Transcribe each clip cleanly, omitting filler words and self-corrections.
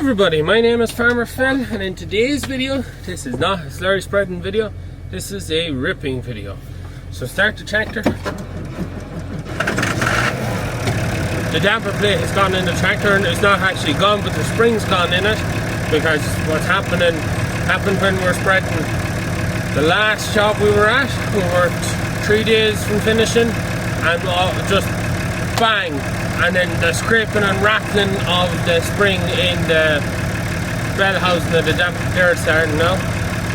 everybody, my name is Farmer Phil, and in today's video, this is not a slurry spreading video, this is a ripping video. So start the tractor. The damper plate has gone in the tractor, and it's not actually gone, but the spring's gone in it, because what's happened when we're spreading. The last job we were at, we were 3 days from finishing, and just bang, and then the scraping and rattling of the spring in the bell housing of the damper there starting now.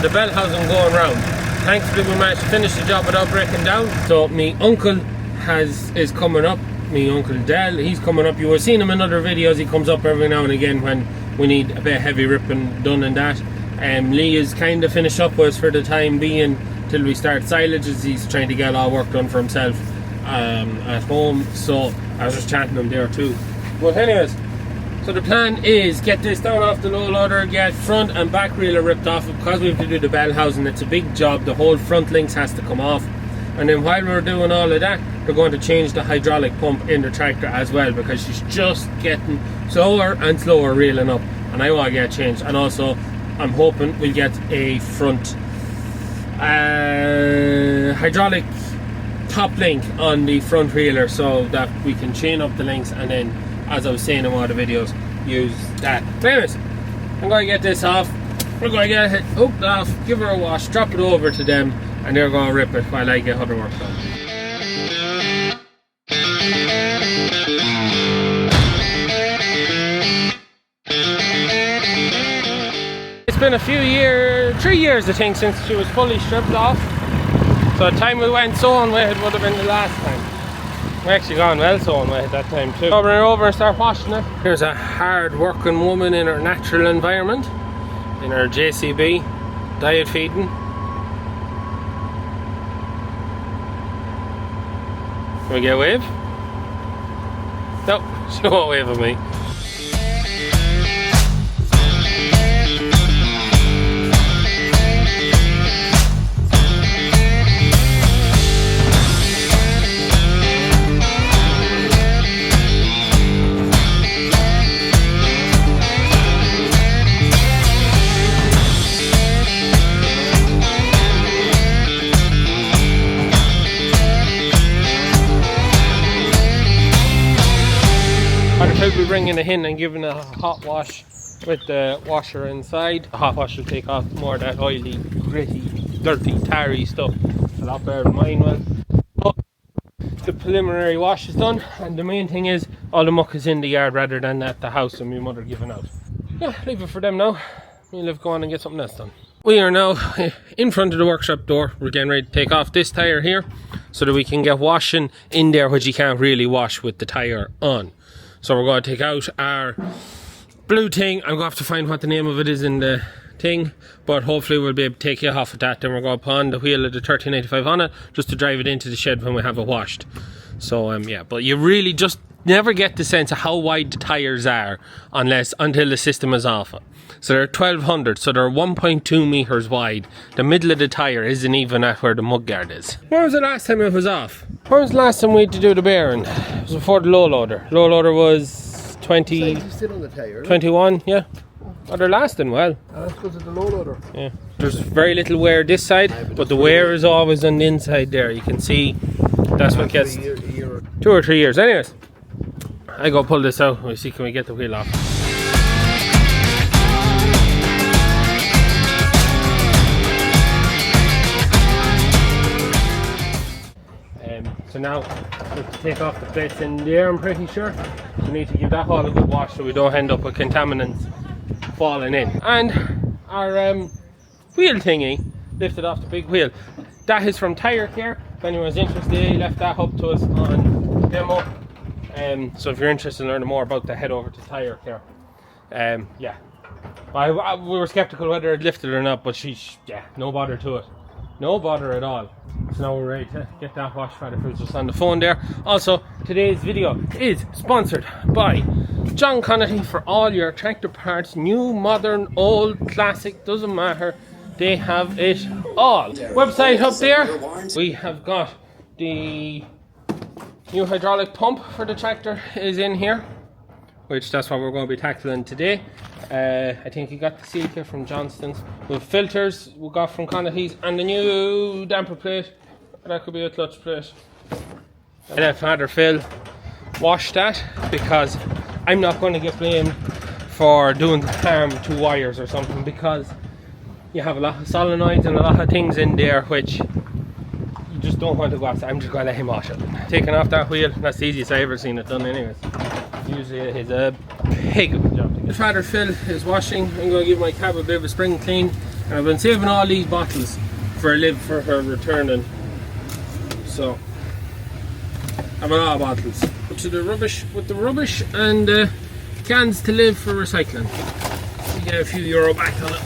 The bell housing going round. Thankfully we managed to finish the job without breaking down. So my uncle is coming up, my uncle Dell, he's coming up. You have seen him in other videos, he comes up every now and again when we need a bit of heavy ripping done and that. Lee is kind of finished up with us for the time being till we start silage, as he's trying to get all work done for himself at home. So I was just chatting to him there too. But anyways, so the plan is get this down off the low loader, get front and back railer ripped off, because we have to do the bell housing. It's a big job, the whole front links has to come off, and then while we're doing all of that, we're going to change the hydraulic pump in the tractor as well, because she's just getting slower and slower reeling up, and I want to get changed. And also I'm hoping we'll get a front hydraulic top link on the front reeler, so that we can chain up the links, and then, as I was saying in one of the videos, use that. But anyways, I'm going to get this off, we're going to get it hooked off, give her a wash, drop it over to them, and they're going to rip it while I get other work done. It's been a few years, 3 years I think, since she was fully stripped off. So the time we went sewing with it would have been the last time. We actually gone well sewing with it that time too. Bring her over and start washing it. Here's a hard working woman in her natural environment, in her JCB, diet feeding. Can we get a wave? No, she won't wave at me. I'll be bringing it in and giving it a hot wash with the washer inside. The hot wash will take off more of that oily, gritty, dirty, tarry stuff. A lot better than mine will. But the preliminary wash is done, and the main thing is all the muck is in the yard rather than at the house and my mother giving out. Yeah, leave it for them now. We'll go on and get something else done. We are now in front of the workshop door. We're getting ready to take off this tyre here so that we can get washing in there, which you can't really wash with the tyre on. So we're going to take out our blue thing. I'm going to have to find what the name of it is in the thing, but hopefully we'll be able to take it off of that. Then we're going to put on the wheel of the 1385 on it, just to drive it into the shed when we have it washed. So yeah, but you really just never get the sense of how wide the tyres are until the system is off it. So they're 1200, so they're 1.2 meters wide. The middle of the tyre isn't even at where the mudguard is. When was the last time it was off? When was the last time we had to do the bearing? It was before the low loader. Low loader was 20... still on the tyre, 21, yeah. Oh, they're lasting well. That's because of the low loader. Yeah. There's very little wear this side, but the wear is always on the inside there. You can see that's what gets... 2 or 3 years. Anyways, I go pull this out. We'll see, can we get the wheel off. So now we have to take off the plates in there, I'm pretty sure. We need to give that all a good wash so we don't end up with contaminants falling in. And our wheel thingy lifted off the big wheel. That is from Tyre Care. If anyone's interested, they left that up to us on demo. So if you're interested in learning more about that, head over to Tyre Care. Yeah. We were skeptical whether it lifted or not, but yeah, no bother to it. No bother at all. So now we're ready to get that wash for the fruits just on the phone there. Also, today's video is sponsored by John Connolly for all your tractor parts, new, modern, old, classic, doesn't matter. They have it all. Website up there. We have got the new hydraulic pump for the tractor is in here. which that's what we're going to be tackling today. I think you got the seal here from Johnston's. With filters we got from Connacht's, and the new damper plate. That could be a clutch plate. And then Father Phil washed that, because I'm not going to get blamed for doing harm to wires or something, because you have a lot of solenoids and a lot of things in there which you just don't want to go after. I'm just going to let him wash it. Taking off that wheel, that's the easiest I've ever seen it done anyways. Usually it's a pig of a job. Father Phil is washing. I'm going to give my cab a bit of a spring clean, and I've been saving all these bottles for Liv for her returning. So I have a lot of bottles. To the rubbish, with the rubbish and cans to Liv for recycling. You get a few euro back on it.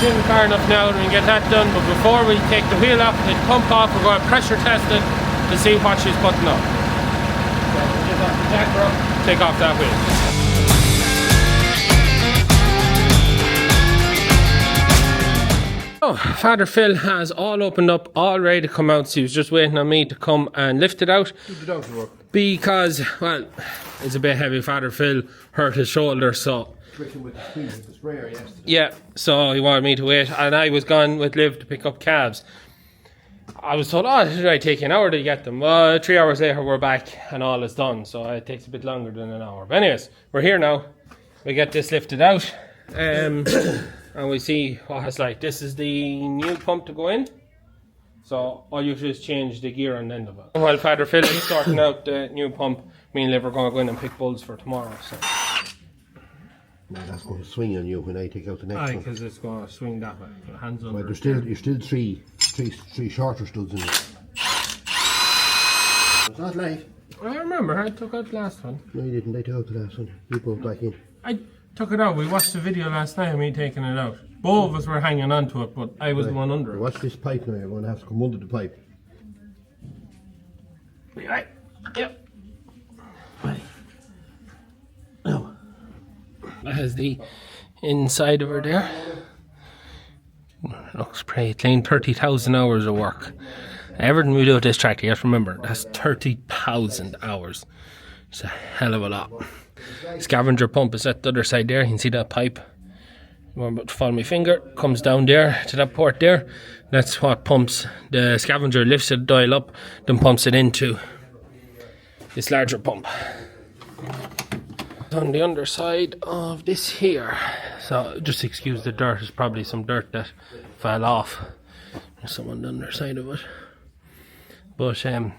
In far enough now and we can get that done, but before we take the wheel off and pump off, we're going to pressure test it to see what she's putting up. So we'll get off the jacker up, take off that wheel. Oh, Father Phil has all opened up, all ready to come out. So he was just waiting on me to come and lift it out. Because, well, it's a bit heavy. Father Phil hurt his shoulder, so with the sprayer yesterday. yeah, so he wanted me to wait, and I was gone with Liv to pick up cabs. I was told, oh, should I take an hour to get them? Well, 3 hours later we're back and all is done, so it takes a bit longer than an hour. But anyways, we're here now. We get this lifted out, and we see what it's like. This is the new pump to go in, so all you have to do is change the gear on the end of it. While Father Phil is sorting out the new pump, me and Liv are going to go in and pick bulls for tomorrow. So. No, that's going to swing on you when I take out the next one. Because it's going to swing that way. Your hands under. Well, there's still three shorter studs in it. It's not light. I remember, I took out the last one. No, you didn't. I took out the last one. You put it back in. I took it out. We watched the video last night of me taking it out. Both of us were hanging on to it, but I was the one under it. Watch this pipe now. You're going to have to come under the pipe. Right. Yep. Right. Now. That has the inside of her there. Looks pretty clean. 30,000 hours of work. Everything we do with this tractor, you have to remember, that's 30,000 hours. It's a hell of a lot. Scavenger pump is at the other side there. You can see that pipe. I'm about to follow my finger. Comes down there to that port there. That's what pumps. The scavenger lifts the dial up, then pumps it into this larger pump. On the underside of this here, so just excuse the dirt. There's probably some dirt that fell off. There's some on the underside of it, but we'll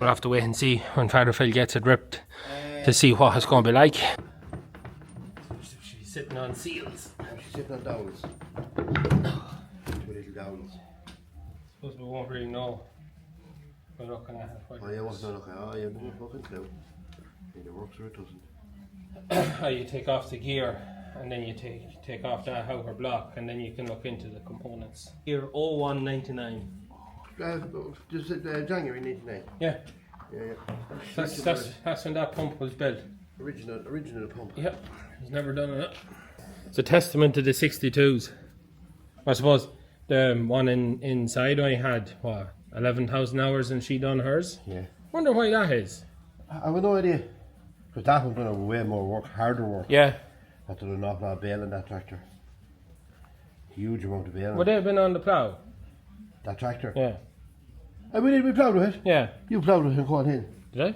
have to wait and see when Father Phil gets it ripped to see what it's going to be like. She's sitting on seals. She's sitting on dowels. Two little dowels. Suppose we won't really know. We're looking at it. Oh, yeah, what's not looking at? Oh, yeah, there's fucking clue. Either works or it doesn't. How you take off the gear, and then you take off that outer block, and then you can look into the components. Gear 0199. Just January 99. Yeah. Yeah. That's when that pump was built. Original pump. Yep. He's never done it. It's a testament to the 62s. I suppose the one inside I had 11,000 hours, and she done hers. Yeah. Wonder why that is. I have no idea. Because that one's done way more work, harder work. Yeah. That's done an awful lot of bail in that tractor. Huge amount of bail. Would they have been on the plough? That tractor? Yeah. We ploughed with it. Yeah. You ploughed with it in Cold Hill. Did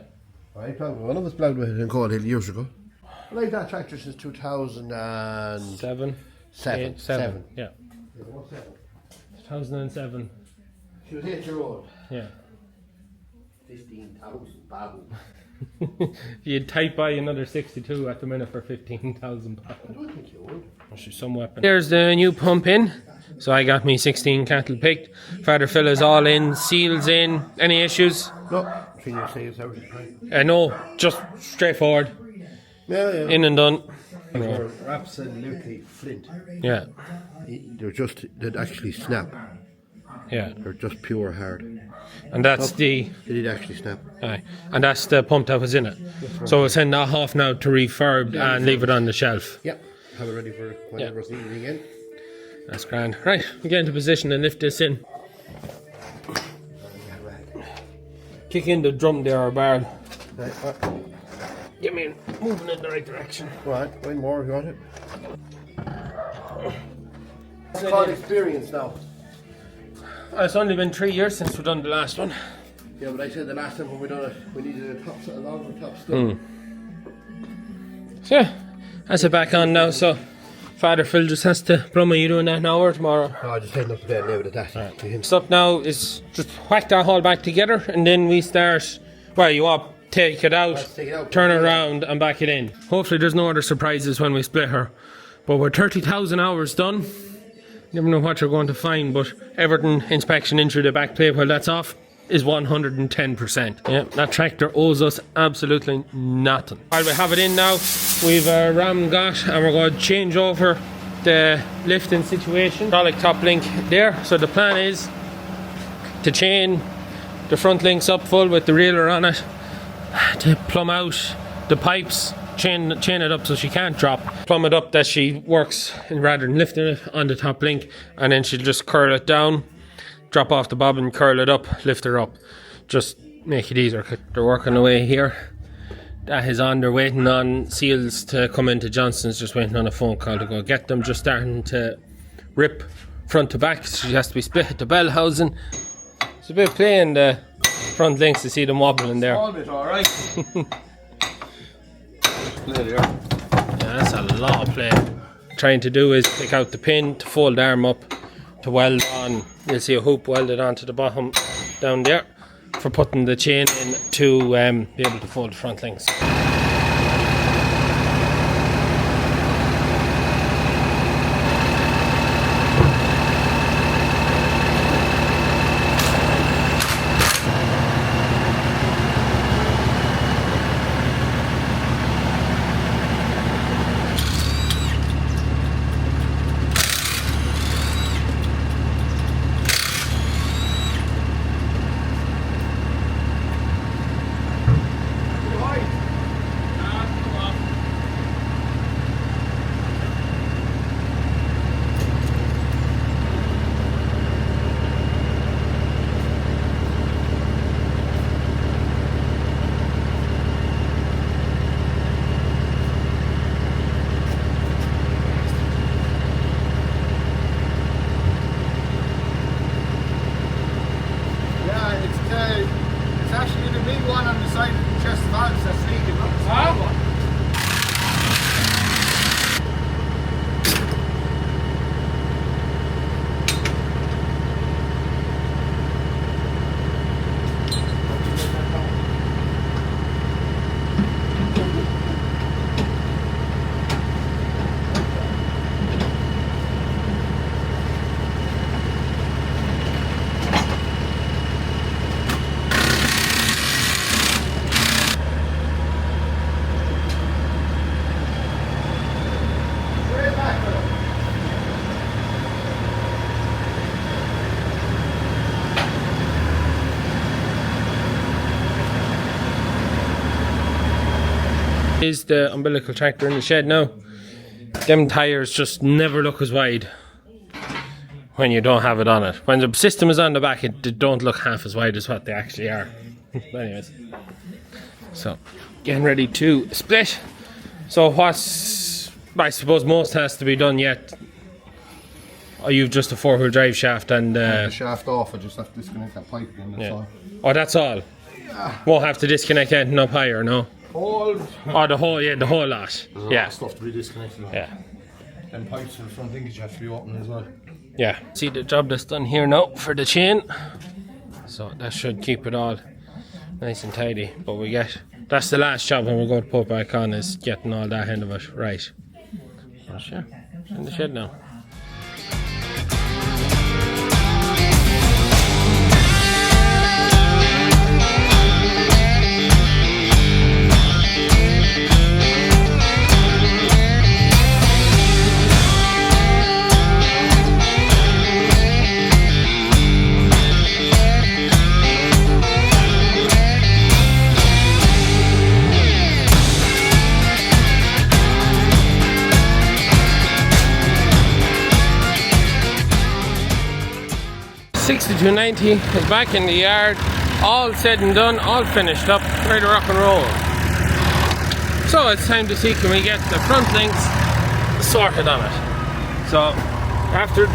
I? I ploughed with it. One of us ploughed with it in Cold Hill years ago. I like that tractor since 2007. Seven. Yeah. Yeah, what's 7? 2007. She was 8-year-old. Yeah. 15,000 babu. You'd type by another 62 at the minute for 15,000 pounds. I don't think you would. She's some weapon. There's the new pump in. So I got me 16 cattle picked. Father Phil is all in, seals in. Any issues? No. Can you say it's everything? No, just straightforward. Yeah. In and done. They're absolutely flint. Yeah. They'd actually snap. Yeah. They're just pure hard. And that's They did actually snap. Aye. And that's the pump that was in it. So we'll send that off now to refurb and leave it on the shelf. Yep. Have it ready for whenever it's needed again. That's grand. Right, we get into position and lift this in. Kick in the drum there, or barrel. Right. Get me moving in the right direction. Right. One more if you want it. It's called experience now. It's only been 3 years since we've done the last one. Yeah, but I said the last time when we done it, we needed a longer top still. So yeah, that's it back on now. So Father Phil just has to plumb. Are you doing that now or tomorrow? No, I just heading up to bed now with that. Right. Stuff now is just whack that all back together, and then we start. Well, you all take it out, turn it around, and back it in. Hopefully, there's no other surprises when we split her. But we're 30,000 hours done. Never know what you're going to find, but everything inspection in through the back plate while that's off is 110%. Yeah, that tractor owes us absolutely nothing. While we have it in now, we've a ram got, and we're going to change over the lifting situation. Hydraulic top link there. So the plan is to chain the front links up full with the reeler on it, to plumb out the pipes, chain it up so she can't drop, plumb it up that she works, and rather than lifting it on the top link, and then she'll just curl it down, drop off the bobbin, curl it up, lift her up, just make it easier. They're working away here. That is on. They're waiting on seals to come into Johnson's, just waiting on a phone call to go get them. Just starting to rip front to back. She has to be split at the bell housing. It's a bit of play in the front links to see them wobbling there. All bit alright. Yeah, that's a lot of play. Trying to do is take out the pin to fold the arm up to weld on. You'll see a hoop welded onto the bottom down there for putting the chain in to be able to fold the front links. Is the umbilical tractor in the shed now. Them tyres just never look as wide when you don't have it on it. When the system is on the back, they don't look half as wide as what they actually are. But anyways, so getting ready to split. So what's, I suppose most has to be done yet. You've just a 4-wheel drive shaft and the shaft off. I just have to disconnect that pipe again. That's all. Oh, that's all. Yeah. Won't have to disconnect anything up higher, no. Oh, the whole lot. There's a lot of stuff to be disconnected. Yeah. And pipes in the front linkage have to be open as well. Yeah. See the job that's done here now for the chain. So that should keep it all nice and tidy. But that's the last job when we go to put back on, is getting all that end of it right. Oh, sure. It's in the shed now. 6290 is back in the yard, all said and done, all finished up, ready to rock and roll. So it's time to see, can we get the front links sorted on it. So after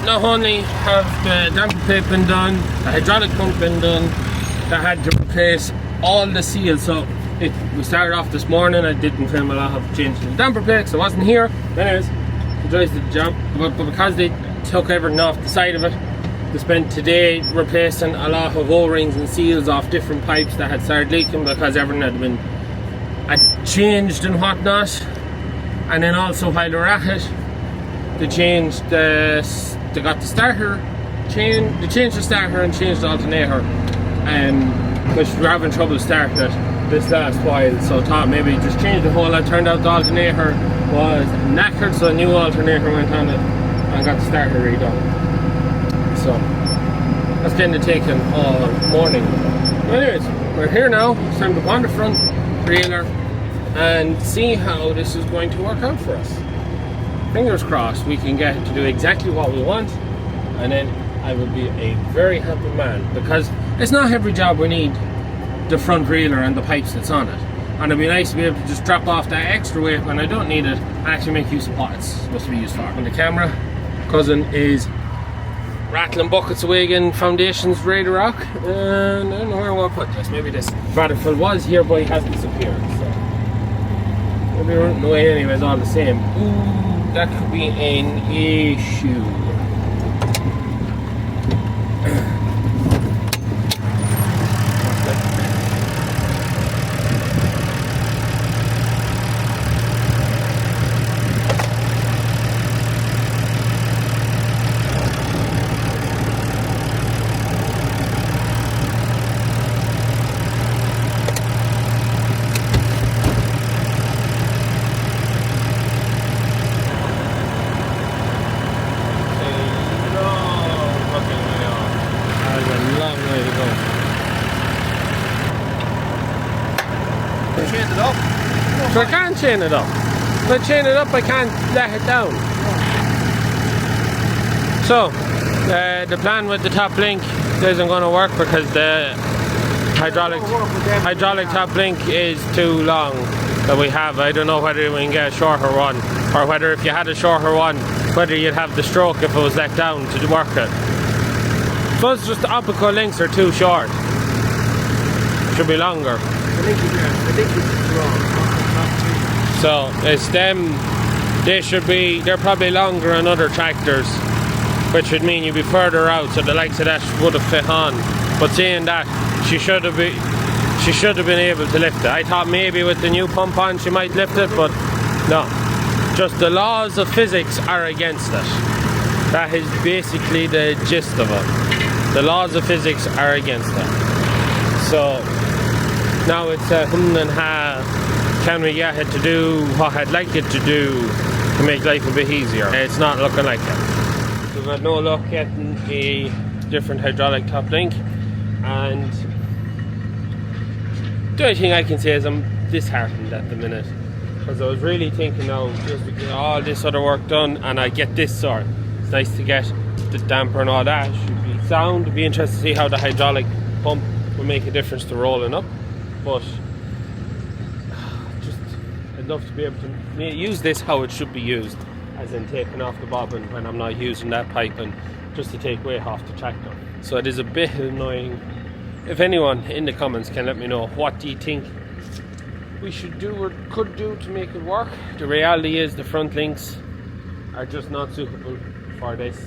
not only have the damper plate been done, the hydraulic pump been done, I had to replace all the seals. So we started off this morning, I didn't film a lot of changing the damper plate, so I wasn't here. Anyways, the guys did the job, but because they took everything off the side of it, they spent today replacing a lot of O-rings and seals off different pipes that had started leaking because everything had been changed and whatnot. And then also while they were at it, they got the starter change, they changed the starter and changed the alternator, which we were having trouble starting it this last while. So I thought maybe just change the whole. It turned out the alternator was knackered, so a new alternator went on it and got the starter redone. So that's kind of taken all morning. But anyways, we're here now. It's time to go on the front trailer and see how this is going to work out for us. Fingers crossed we can get it to do exactly what we want, and then I will be a very happy man, because it's not every job we need the front reeler and the pipes that's on it, and it'd be nice to be able to just drop off that extra weight when I don't need it and actually make use of what it's supposed to be used for. On the camera, cousin is rattling buckets away again, foundations ready to rock, and I don't know where I want to put this. Maybe this Radical was here but he has disappeared, so maybe we're running away anyways all the same. Ooh, that could be an issue. So I can't chain it up. If I chain it up, I can't let it down. So, the plan with the top link isn't going to work because the hydraulic top link is too long that we have. I don't know whether we can get a shorter one, or whether if you had a shorter one, whether you'd have the stroke if it was let down to work it. So it's just the umbilical links are too short. Should be longer. I think it's wrong. So it's them, they're probably longer on other tractors, which would mean you'd be further out, so the likes of that would have fit on. But saying that, she should have been able to lift it. I thought maybe with the new pump on she might lift it, but no. Just the laws of physics are against it. That is basically the gist of it. The laws of physics are against it. So now it's a can we get it to do what I'd like it to do to make life a bit easier? It's not looking like it. We've had no luck getting a different hydraulic top link, and the only thing I can say is I'm disheartened at the minute, because I was really thinking now just to get all this other work done and I get this sort. It's nice to get the damper and all that. Should be sound. It'd be interesting to see how the hydraulic pump will make a difference to rolling up, but I'd love to be able to use this how it should be used, as in taking off the bobbin when I'm not using that pipe, and just to take weight off the tractor. So it is a bit annoying. If anyone in the comments can let me know, what do you think we should do or could do to make it work? The reality is the front links are just not suitable for this.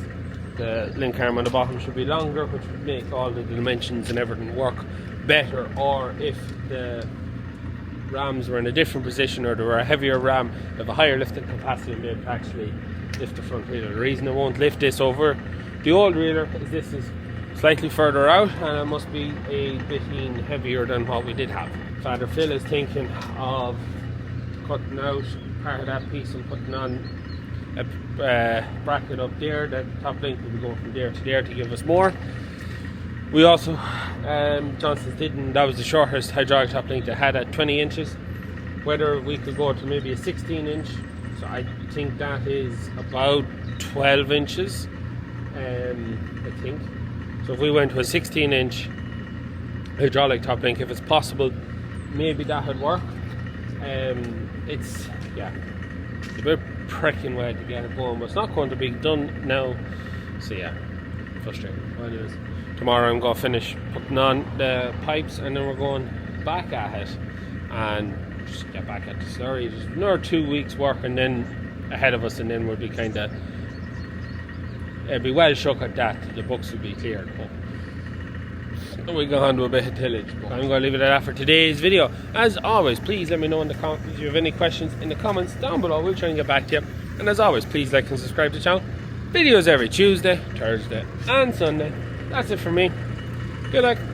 The link arm on the bottom should be longer, which would make all the dimensions and everything work better. Or if the rams were in a different position, or they were a heavier ram, they have a higher lifting capacity and be able to actually lift the front reeler. The reason I won't lift this over the old reeler is this is slightly further out and it must be a bit heavier than what we did have. Father Phil is thinking of cutting out part of that piece and putting on a bracket up there. That top link will be going from there to there to give us more. We also, Johnson's didn't, that was the shortest hydraulic top link they had at 20 inches. Whether we could go to maybe a 16 inch, so I think that is about 12 inches, I think. So if we went to a 16-inch hydraulic top link, if it's possible, maybe that would work. It's a bit pricking way to get it going, but it's not going to be done now. So yeah, frustrating. Well, it is. Tomorrow I'm going to finish putting on the pipes, and then we're going back at it and just get back at the slurry. There's another 2 weeks work and then ahead of us, and then we'll be kind of, it'll be well shook at that. The books will be cleared. We go on to a bit of tillage. I'm going to leave it at that for today's video. As always, please let me know in the comments if you have any questions in the comments down below. We'll try and get back to you. And as always, please like and subscribe to the channel. Videos every Tuesday, Thursday and Sunday. That's it for me. Good luck.